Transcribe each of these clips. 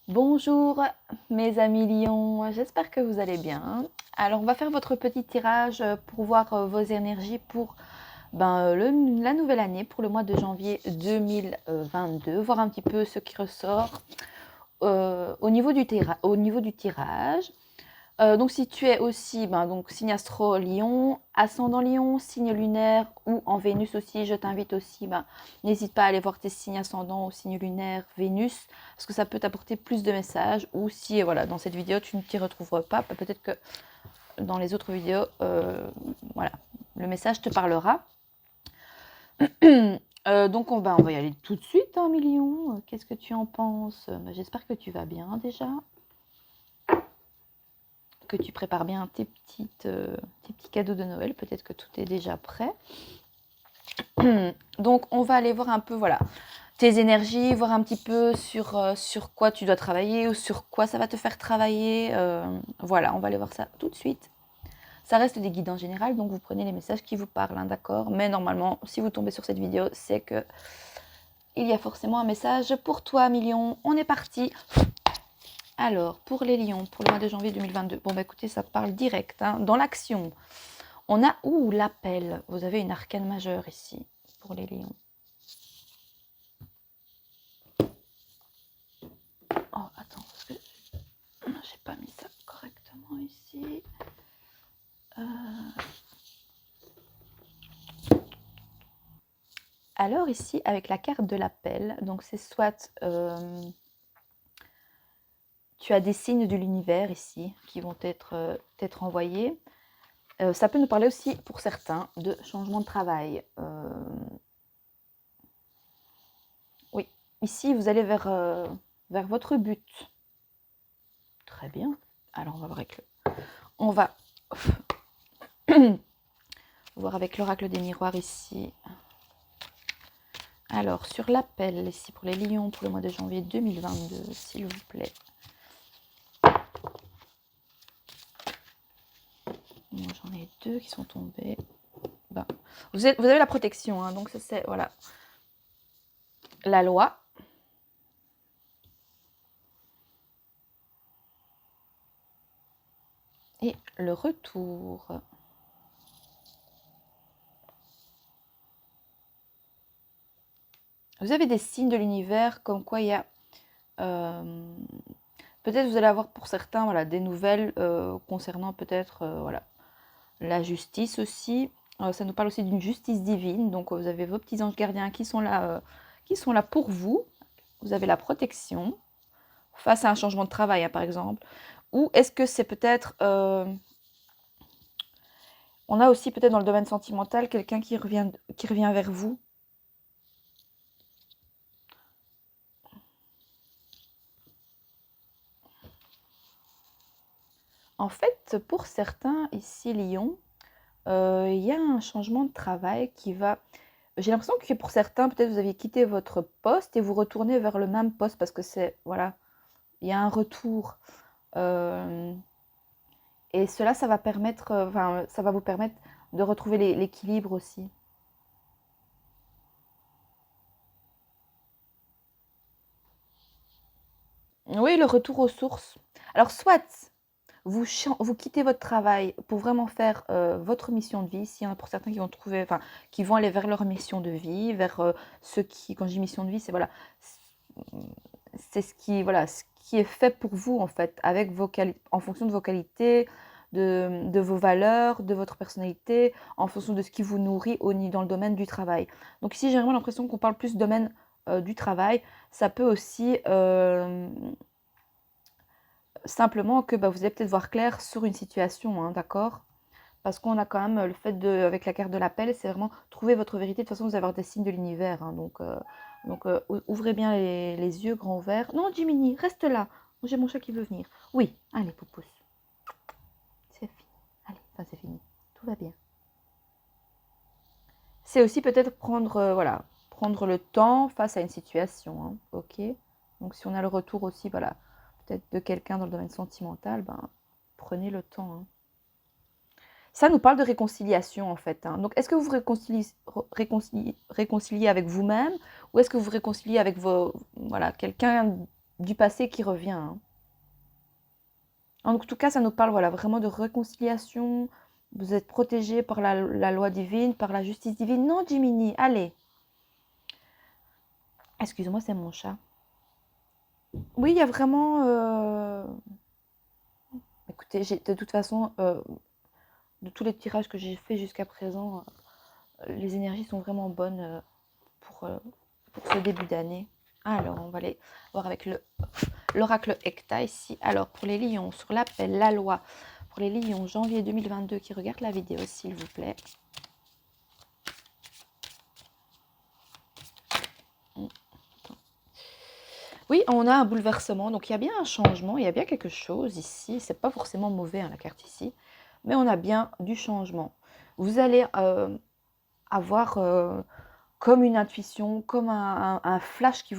Bonjour mes amis lions, j'espère que vous allez bien. Alors on va faire votre petit tirage pour voir vos énergies pour la nouvelle année, pour le mois de janvier 2022, voir un petit peu ce qui ressort au niveau du tirage. Donc si tu es aussi donc signe astro lion, ascendant lion, signe lunaire ou en Vénus aussi, je t'invite aussi, n'hésite pas à aller voir tes signes ascendants ou signes lunaires Vénus, parce que ça peut t'apporter plus de messages, ou si voilà, dans cette vidéo tu ne t'y retrouveras pas, peut-être que dans les autres vidéos, voilà, le message te parlera. Donc on va y aller tout de suite, hein, Million. Qu'est-ce que tu en penses? J'espère que tu vas bien déjà, que tu prépares bien tes petits cadeaux de Noël. Peut-être que tout est déjà prêt. Donc on va aller voir un peu, voilà, tes énergies, voir un petit peu sur quoi tu dois travailler ou sur quoi ça va te faire travailler. Voilà, on va aller voir ça tout de suite. Ça reste des guides en général, donc vous prenez les messages qui vous parlent, hein, d'accord? Mais normalement, si vous tombez sur cette vidéo, c'est que il y a forcément un message pour toi, Million. On est parti. Alors, pour les lions, pour le mois de janvier 2022, bon, écoutez, ça parle direct, hein, dans l'action. On a, l'appel. Vous avez une arcane majeure ici, pour les lions. Oh, attends, parce que j'ai pas mis ça correctement ici. Alors ici, avec la carte de l'appel, donc c'est soit tu as des signes de l'univers ici qui vont être envoyés. Ça peut nous parler aussi, pour certains, de changement de travail. Oui, ici, vous allez vers votre but. Très bien. Alors, on va voir avec on va voir avec l'oracle des miroirs ici. Alors, sur l'appel, ici, pour les lions, pour le mois de janvier 2022, s'il vous plaît. Moi, j'en ai deux qui sont tombés. Vous avez la protection, hein, donc ça c'est, voilà, la loi. Et le retour. Vous avez des signes de l'univers comme quoi il y a... peut-être vous allez avoir pour certains, voilà, des nouvelles concernant peut-être voilà, la justice aussi. Ça nous parle aussi d'une justice divine. Donc vous avez vos petits anges gardiens qui sont là pour vous. Vous avez la protection face à un changement de travail, hein, par exemple. Ou est-ce que c'est peut-être... on a aussi peut-être dans le domaine sentimental quelqu'un qui revient vers vous. En fait, pour certains, ici, Lyon, il y a un changement de travail qui va... J'ai l'impression que pour certains, peut-être vous aviez quitté votre poste et vous retournez vers le même poste parce que c'est... Voilà, il y a un retour. Et cela, ça va permettre... Enfin, ça va vous permettre de retrouver l'équilibre aussi. Oui, le retour aux sources. Alors, soit vous quittez votre travail pour vraiment faire votre mission de vie. S'il y en a pour certains qui vont trouver, enfin, qui vont aller vers leur mission de vie, vers ceux qui, quand je dis mission de vie, c'est voilà, c'est ce qui est fait pour vous en fait, avec en fonction de vos qualités, de vos valeurs, de votre personnalité, en fonction de ce qui vous nourrit dans le domaine du travail. Donc ici, j'ai vraiment l'impression qu'on parle plus du domaine du travail. Ça peut aussi simplement que vous allez peut-être voir clair sur une situation, hein, d'accord? Parce qu'on a quand même le fait avec la carte de l'appel, c'est vraiment trouver votre vérité. De toute façon, vous allez avoir des signes de l'univers, hein, donc ouvrez bien les yeux grands ouverts. Non, Jiminy, reste là. J'ai mon chat qui veut venir. Oui, allez, Poupousse. C'est fini. Allez, enfin c'est fini. Tout va bien. C'est aussi peut-être prendre le temps face à une situation, hein, ok? Donc si on a le retour aussi, voilà, peut-être de quelqu'un dans le domaine sentimental, prenez le temps, hein. Ça nous parle de réconciliation en fait, hein. Donc est-ce que vous vous réconciliez avec vous-même ou est-ce que vous vous réconciliez avec quelqu'un du passé qui revient. Hein. En tout cas, ça nous parle voilà, vraiment de réconciliation. Vous êtes protégé par la loi divine, par la justice divine. Non, Jiminy, allez. Excuse-moi, c'est mon chat. Oui, il y a vraiment... Écoutez, de toute façon, de tous les tirages que j'ai fait jusqu'à présent, les énergies sont vraiment bonnes pour ce début d'année. Alors, on va aller voir avec l'oracle Hecta ici. Alors, pour les lions, sur l'appel, la loi, pour les lions, janvier 2022, qui regardent la vidéo, s'il vous plaît. Oui, on a un bouleversement, donc il y a bien un changement, il y a bien quelque chose ici. C'est pas forcément mauvais, hein, la carte ici, mais on a bien du changement. Vous allez avoir comme une intuition, comme un flash qui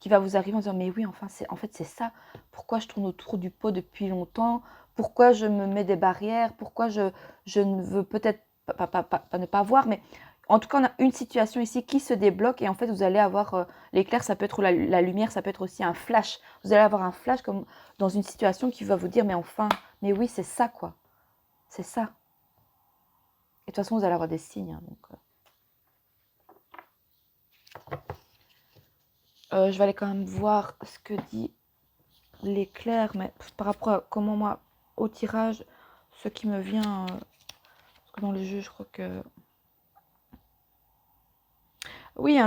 va vous arriver en disant mais oui, enfin, en fait c'est ça. Pourquoi je tourne autour du pot depuis longtemps? Pourquoi je me mets des barrières? Pourquoi je ne veux peut-être pas ne pas voir, mais en tout cas, on a une situation ici qui se débloque et en fait, vous allez avoir l'éclair, ça peut être la lumière, ça peut être aussi un flash. Vous allez avoir un flash comme dans une situation qui va vous dire mais enfin, mais oui, c'est ça quoi. C'est ça. Et de toute façon, vous allez avoir des signes. Hein, donc, je vais aller quand même voir ce que dit l'éclair, mais par rapport à comment moi, au tirage, ce qui me vient, parce que dans le jeu, je crois que... Oui, il y a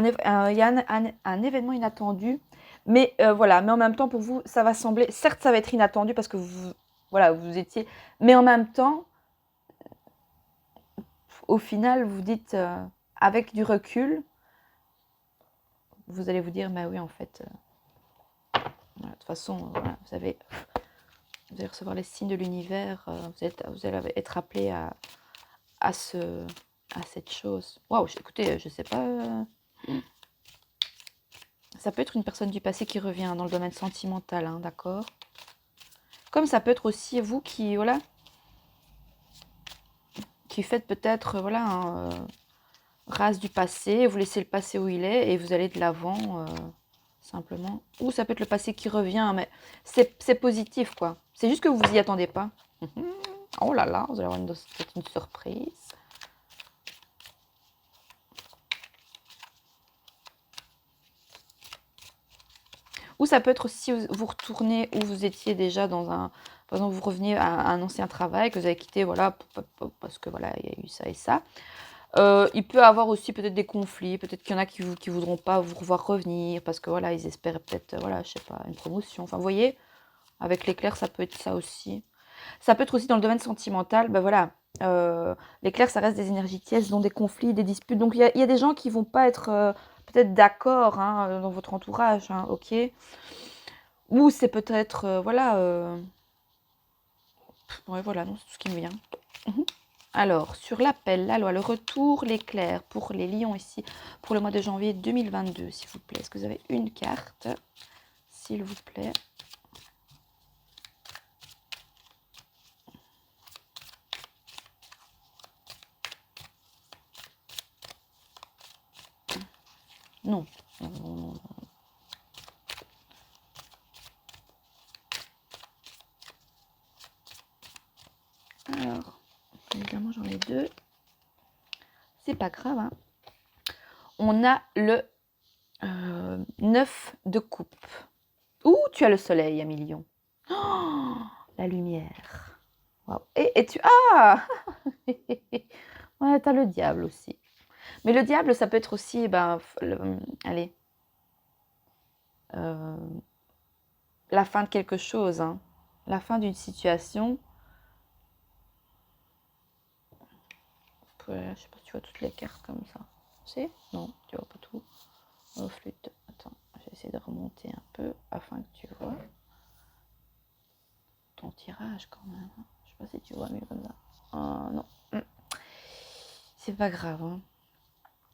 un événement inattendu, mais voilà, mais en même temps, pour vous, ça va sembler... Certes, ça va être inattendu parce que vous, voilà, vous étiez... Mais en même temps, au final, vous dites, avec du recul, vous allez vous dire, mais oui, en fait... voilà, de toute façon, voilà, vous allez recevoir les signes de l'univers, vous allez être appelé à cette chose. Waouh, écoutez, je sais pas. Ça peut être une personne du passé qui revient dans le domaine sentimental, hein, d'accord. Comme ça peut être aussi vous qui, voilà, qui faites peut-être, voilà, race du passé, vous laissez le passé où il est et vous allez de l'avant, simplement. Ou ça peut être le passé qui revient, mais c'est positif, quoi. C'est juste que vous y attendez pas. Oh là là, vous allez avoir peut-être une surprise. Ou ça peut être aussi, vous retournez où vous étiez déjà dans un... Par exemple, vous revenez à un ancien travail que vous avez quitté, voilà, parce que voilà, il y a eu ça et ça. Il peut y avoir aussi peut-être des conflits, peut-être qu'il y en a qui voudront pas vous revoir revenir, parce que voilà, ils espèrent peut-être, voilà, je sais pas, une promotion. Enfin, vous voyez, avec l'éclair, ça peut être ça aussi. Ça peut être aussi dans le domaine sentimental, ben voilà, l'éclair, ça reste des énergies tièdes, dont des conflits, des disputes. Donc, il y a des gens qui vont pas être peut-être d'accord hein, dans votre entourage, hein, ok. Ou c'est peut-être, voilà, ouais, voilà, non, c'est tout ce qui me vient. Alors, sur l'appel, la loi, le retour, l'éclair pour les lions ici, pour le mois de janvier 2022, s'il vous plaît. Est-ce que vous avez une carte, s'il vous plaît? Non. Non, non, non, non. Alors, évidemment, j'en ai deux. C'est pas grave, hein. On a le 9 de coupe. Ouh, tu as le soleil, Amilion. Oh, la lumière. Wow. Et tu... Ah ouais, t'as le diable aussi. Mais le diable, ça peut être aussi... Ben, allez. La fin de quelque chose. Hein. La fin d'une situation. Je sais pas si tu vois toutes les cartes comme ça. C'est? Non, tu vois pas tout. Oh, flûte. Attends, je vais essayer de remonter un peu afin que tu vois ton tirage quand même. Je sais pas si tu vois mieux comme ça. Oh, non. C'est pas grave. Hein.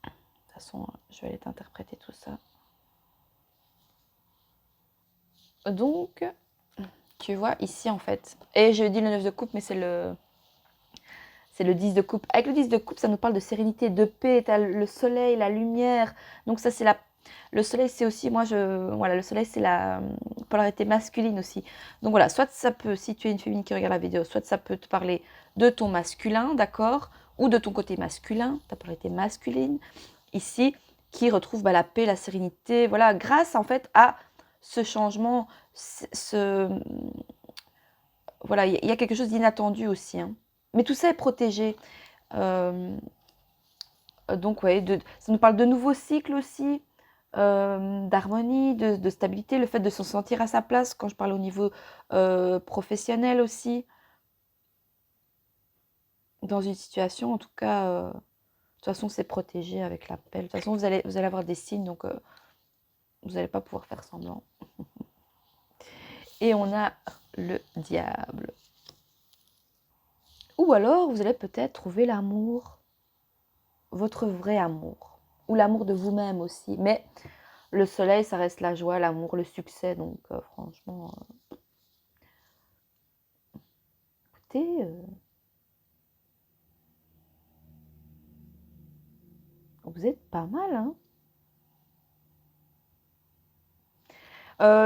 De toute façon, je vais aller t'interpréter tout ça. Donc, tu vois ici en fait. Et je dis le 9 de coupe, mais c'est le 10 de coupe. Avec le 10 de coupe, ça nous parle de sérénité, de paix, t'as le soleil, la lumière. Donc ça, c'est Le soleil, c'est aussi, voilà, le soleil, c'est la polarité masculine aussi. Donc voilà, soit ça peut, si tu es une féminine qui regarde la vidéo, soit ça peut te parler de ton masculin, d'accord, ou de ton côté masculin, ta polarité masculine, ici, qui retrouve la paix, la sérénité, voilà, grâce en fait à ce changement, voilà, il y a quelque chose d'inattendu aussi, hein. Mais tout ça est protégé. Donc, ouais, ça nous parle de nouveaux cycles aussi, d'harmonie, de stabilité, le fait de se sentir à sa place, quand je parle au niveau professionnel aussi, dans une situation, en tout cas, de toute façon, c'est protégé avec l'appel. De toute façon, vous allez avoir des signes, donc vous n'allez pas pouvoir faire semblant. Et on a le diable. Ou alors, vous allez peut-être trouver l'amour, votre vrai amour, ou l'amour de vous-même aussi. Mais le soleil, ça reste la joie, l'amour, le succès. Donc, franchement, écoutez, vous êtes pas mal, hein.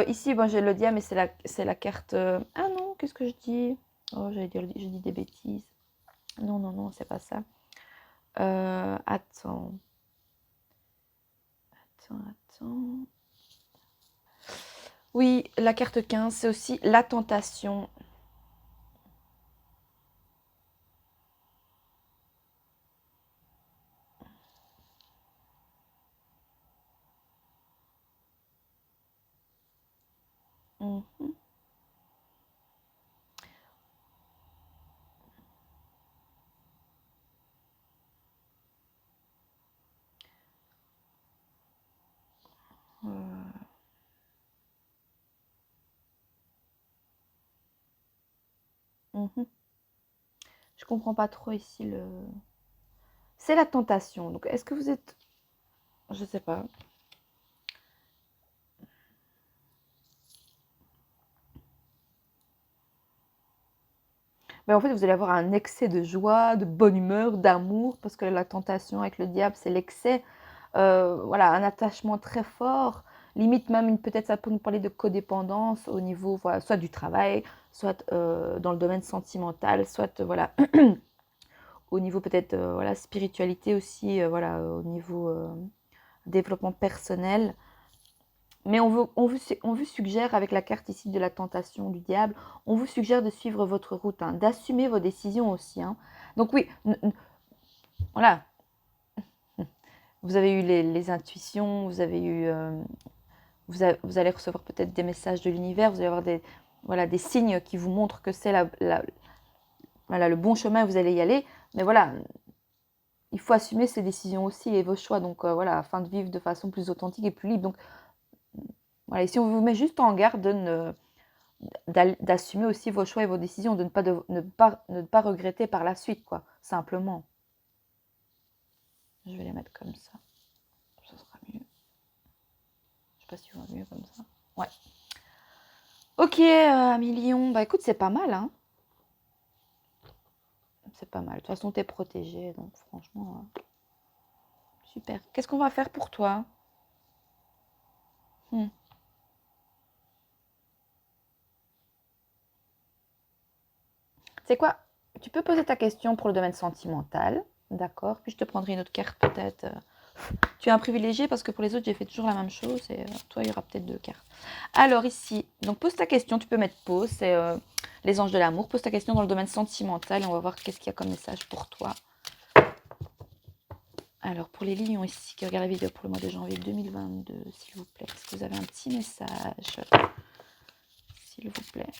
Ici, bon, j'ai le diable, mais c'est la carte... Ah non, qu'est-ce que je dis? Oh, j'allais dire, je dis des bêtises. Non, non, non, c'est pas ça. Attends. Oui, la carte 15, c'est aussi la tentation. Mhm. Mhm. Je comprends pas trop ici le... C'est la tentation. Donc, est-ce que vous êtes... Je sais pas. Mais en fait, vous allez avoir un excès de joie, de bonne humeur, d'amour, parce que la tentation avec le diable, c'est l'excès. Voilà, un attachement très fort, limite même, peut-être ça peut nous parler de codépendance au niveau, voilà, soit du travail, soit dans le domaine sentimental, soit voilà, au niveau peut-être voilà, spiritualité aussi, voilà, au niveau développement personnel. Mais on vous suggère, avec la carte ici de la tentation du diable, on vous suggère de suivre votre route, hein, d'assumer vos décisions aussi, hein. Donc oui, voilà, vous avez eu les intuitions, vous avez eu... vous allez recevoir peut-être des messages de l'univers, vous allez avoir voilà, des signes qui vous montrent que c'est voilà, le bon chemin, vous allez y aller. Mais voilà, il faut assumer ses décisions aussi et vos choix, donc voilà, afin de vivre de façon plus authentique et plus libre. Donc voilà, ici on vous met juste en garde d'assumer aussi vos choix et vos décisions, de ne pas regretter par la suite, quoi, simplement. Je vais les mettre comme ça, ça sera mieux. Je sais pas si on va mieux comme ça. Ouais. Ok, Million, bah écoute, c'est pas mal, hein. C'est pas mal. De toute façon, t'es protégée, donc franchement, super. Qu'est-ce qu'on va faire pour toi? Tu sais quoi? Tu peux poser ta question pour le domaine sentimental, d'accord? Puis je te prendrai une autre carte peut-être. Tu es un privilégié parce que pour les autres, j'ai fait toujours la même chose et toi, il y aura peut-être deux cartes. Alors ici, donc pose ta question, tu peux mettre pause, c'est les anges de l'amour. Pose ta question dans le domaine sentimental et on va voir qu'est-ce qu'il y a comme message pour toi. Alors, pour les lions ici qui regardent la vidéo pour le mois de janvier 2022, s'il vous plaît, est-ce que vous avez un petit message? S'il vous plaît.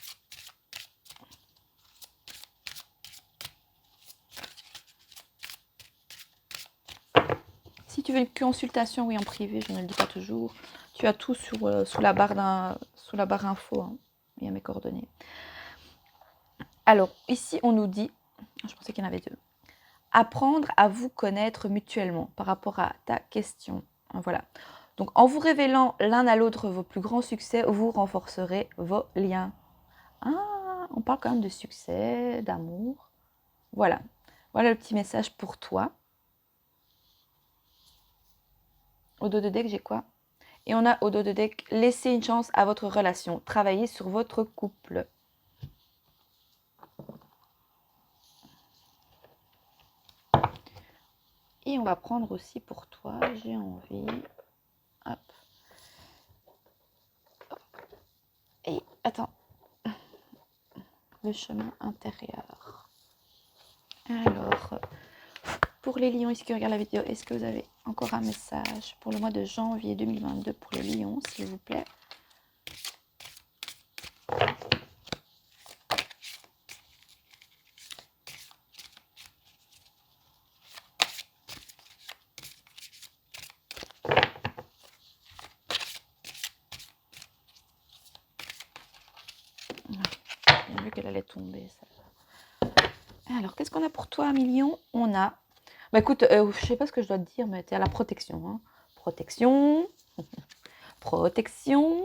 Si tu veux une consultation, oui, en privé, je ne le dis pas toujours. Tu as tout sous la barre info, hein. Il y a mes coordonnées. Alors, ici, on nous dit, je pensais qu'il y en avait deux, apprendre à vous connaître mutuellement par rapport à ta question. Voilà. Donc, en vous révélant l'un à l'autre vos plus grands succès, vous renforcerez vos liens. Ah, on parle quand même de succès, d'amour. Voilà. Voilà le petit message pour toi. Au dos de deck, j'ai quoi? Et on a au dos de deck, laissez une chance à votre relation. Travaillez sur votre couple. Et on va prendre aussi pour toi, j'ai envie. Hop. Et attends. Le chemin intérieur. Alors, pour les lions ici qui regardent la vidéo, est-ce que vous avez encore un message pour le mois de janvier 2022 pour les lions, s'il vous plaît? J'ai vu qu'elle allait tomber, ça. Alors, qu'est-ce qu'on a pour toi, Million? On a... Bah écoute, je sais pas ce que je dois te dire, mais tu es à la protection. Hein. Protection. Protection.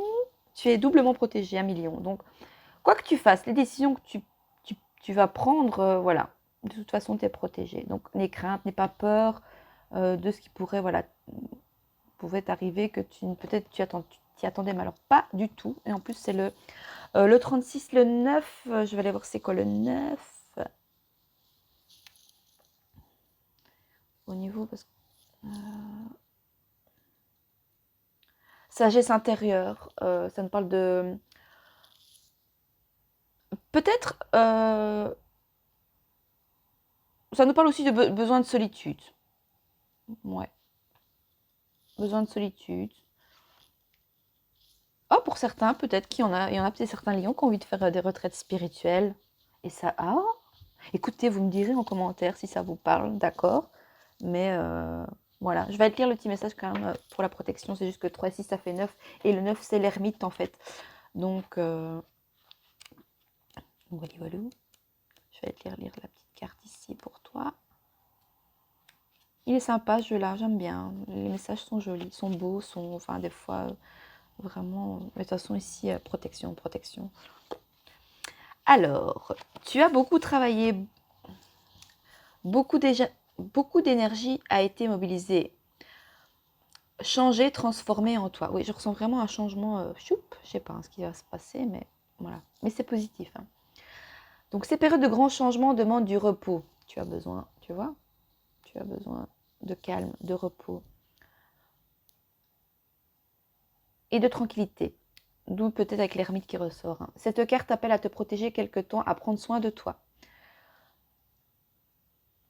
Tu es doublement protégé, un million. Donc, quoi que tu fasses, les décisions que tu vas prendre, voilà. De toute façon, tu es protégé. Donc, n'aie crainte, n'aie pas peur de ce qui pourrait, voilà, pouvait t'arriver, que peut-être tu t'y attendais, mais alors pas du tout. Et en plus, c'est le 36, le 9. Je vais aller voir c'est quoi le 9. Au niveau, parce que... sagesse intérieure, ça nous parle de... Peut-être, ça nous parle aussi de besoin de solitude. Ouais. Besoin de solitude. Oh, pour certains, peut-être qu'il y en a, peut-être certains lions qui ont envie de faire des retraites spirituelles. Et ça, écoutez, vous me direz en commentaire si ça vous parle, d'accord. Mais voilà, je vais te lire le petit message quand même pour la protection. C'est juste que 3 et 6, ça fait 9. Et le 9, c'est l'ermite en fait. Donc, voilà. Je vais te lire la petite carte ici pour toi. Il est sympa ce jeu-là, j'aime bien. Les messages sont jolis, sont beaux, enfin des fois vraiment... Mais de toute façon ici, protection. Alors, tu as beaucoup travaillé, beaucoup d'énergie a été mobilisée, changée, transformée en toi. Oui, je ressens vraiment un changement, je sais pas ce qui va se passer, mais voilà. Mais c'est positif. Hein. Donc ces périodes de grands changements demandent du repos. Tu as besoin, tu vois, tu as besoin de calme, de repos et de tranquillité. D'où peut-être avec l'ermite qui ressort. Hein. Cette carte appelle à te protéger quelque temps, à prendre soin de toi.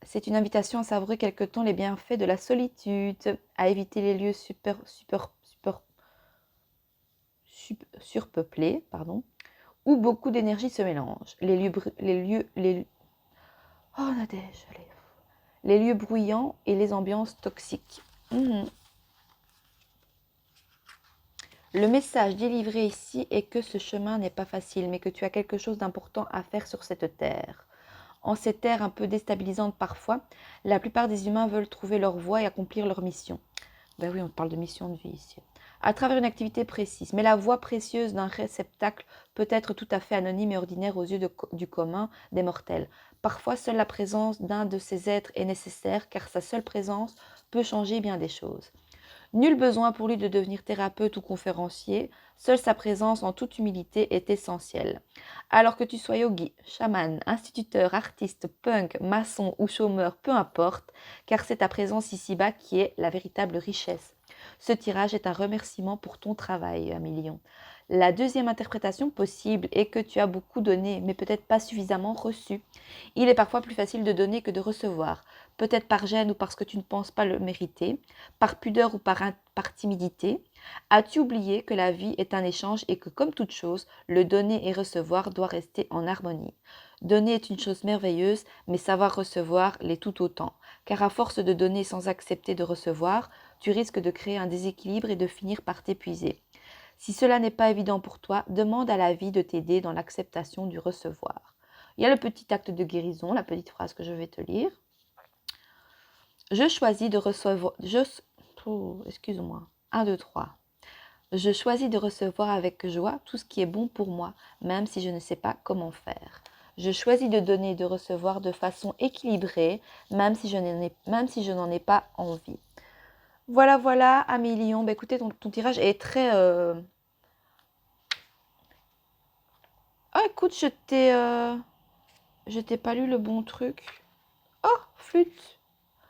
C'est une invitation à savourer quelque temps les bienfaits de la solitude, à éviter les lieux surpeuplés, où beaucoup d'énergie se mélange. Oh Nadège, allez. Les lieux bruyants et les ambiances toxiques. Le message délivré ici est que ce chemin n'est pas facile, mais que tu as quelque chose d'important à faire sur cette terre. En cette terre un peu déstabilisante parfois, la plupart des humains veulent trouver leur voie et accomplir leur mission. Ben oui, on parle de mission de vie ici. À travers une activité précise. Mais la voie précieuse d'un réceptacle peut être tout à fait anonyme et ordinaire aux yeux du commun des mortels. Parfois, seule la présence d'un de ces êtres est nécessaire, car sa seule présence peut changer bien des choses. Nul besoin pour lui de devenir thérapeute ou conférencier, seule sa présence en toute humilité est essentielle. Alors que tu sois yogi, chaman, instituteur, artiste, punk, maçon ou chômeur, peu importe, car c'est ta présence ici-bas qui est la véritable richesse. Ce tirage est un remerciement pour ton travail, Million. La deuxième interprétation possible est que tu as beaucoup donné, mais peut-être pas suffisamment reçu. Il est parfois plus facile de donner que de recevoir, peut-être par gêne ou parce que tu ne penses pas le mériter, par pudeur ou par timidité. As-tu oublié que la vie est un échange et que, comme toute chose, le donner et recevoir doit rester en harmonie. Donner est une chose merveilleuse, mais savoir recevoir l'est tout autant, car à force de donner sans accepter de recevoir, tu risques de créer un déséquilibre et de finir par t'épuiser. Si cela n'est pas évident pour toi, demande à la vie de t'aider dans l'acceptation du recevoir. Il y a le petit acte de guérison, la petite phrase que je vais te lire. Je choisis de recevoir... excuse-moi. 1, 2, 3. Je choisis de recevoir avec joie tout ce qui est bon pour moi, même si je ne sais pas comment faire. Je choisis de donner et de recevoir de façon équilibrée, même si je n'en ai pas envie. Voilà, voilà, Amélion. Bah, écoutez, ton tirage est très... Ah, écoute, je t'ai pas lu le bon truc. Oh, flûte.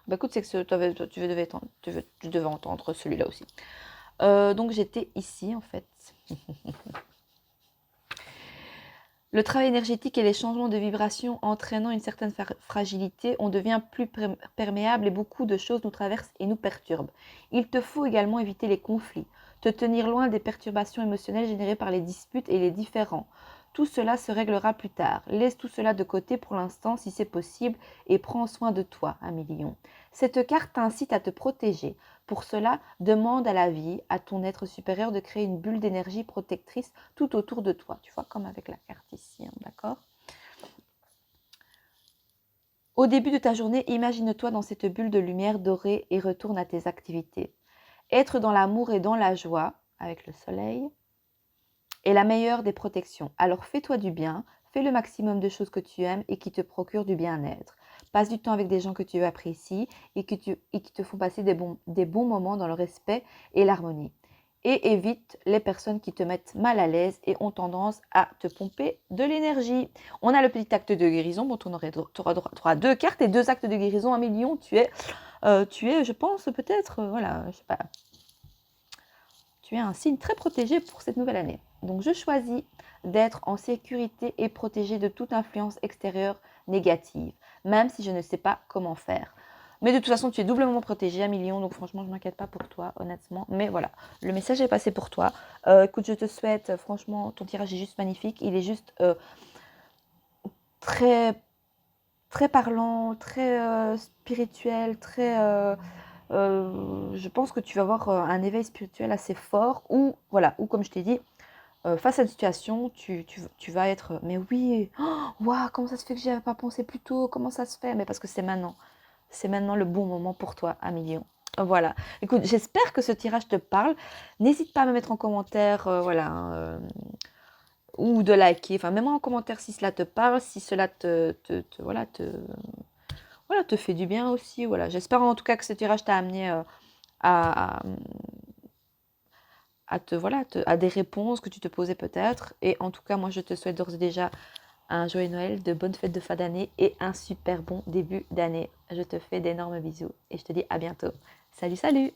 Bah écoute, c'est que tu devais entendre celui-là aussi. Donc j'étais ici en fait. Le travail énergétique et les changements de vibration entraînant une certaine fragilité, on devient plus perméable et beaucoup de choses nous traversent et nous perturbent. Il te faut également éviter les conflits, te tenir loin des perturbations émotionnelles générées par les disputes et les différends. Tout cela se réglera plus tard. Laisse tout cela de côté pour l'instant si c'est possible et prends soin de toi, Amélion. Cette carte t'incite à te protéger. Pour cela, demande à la vie, à ton être supérieur de créer une bulle d'énergie protectrice tout autour de toi. Tu vois, comme avec la carte ici, hein, d'accord? Au début de ta journée, imagine-toi dans cette bulle de lumière dorée et retourne à tes activités. Être dans l'amour et dans la joie, avec le soleil, est la meilleure des protections. Alors fais-toi du bien, fais le maximum de choses que tu aimes et qui te procurent du bien-être. Passe du temps avec des gens que tu apprécies et qui te font passer des bons moments dans le respect et l'harmonie. Et évite les personnes qui te mettent mal à l'aise et ont tendance à te pomper de l'énergie. On a le petit acte de guérison. Bon, tu auras 2 cartes et 2 actes de guérison. Amélion, tu es, je pense, peut-être, voilà, je sais pas. Tu es un signe très protégé pour cette nouvelle année. Donc je choisis d'être en sécurité et protégée de toute influence extérieure négative, même si je ne sais pas comment faire. Mais de toute façon, tu es doublement protégée, Amélion, donc franchement, je ne m'inquiète pas pour toi, honnêtement. Mais voilà, le message est passé pour toi. Écoute, je te souhaite, franchement, ton tirage est juste magnifique. Il est juste très, très parlant, très spirituel, très... je pense que tu vas avoir un éveil spirituel assez fort ou, voilà, ou comme je t'ai dit, face à une situation, tu vas être, mais oui, waouh, comment ça se fait que j'y avais pas pensé plus tôt, comment ça se fait? Mais parce que c'est maintenant le bon moment pour toi, Amélion. Voilà, écoute, j'espère que ce tirage te parle. N'hésite pas à me mettre en commentaire, voilà, ou de liker, enfin, mets-moi en commentaire si cela te parle, si cela voilà, te fait du bien aussi. Voilà, j'espère en tout cas que ce tirage t'a amené à, à des réponses que tu te posais peut-être. Et en tout cas, moi, je te souhaite d'ores et déjà un joyeux Noël, de bonnes fêtes de fin d'année et un super bon début d'année. Je te fais d'énormes bisous et je te dis à bientôt. Salut, salut!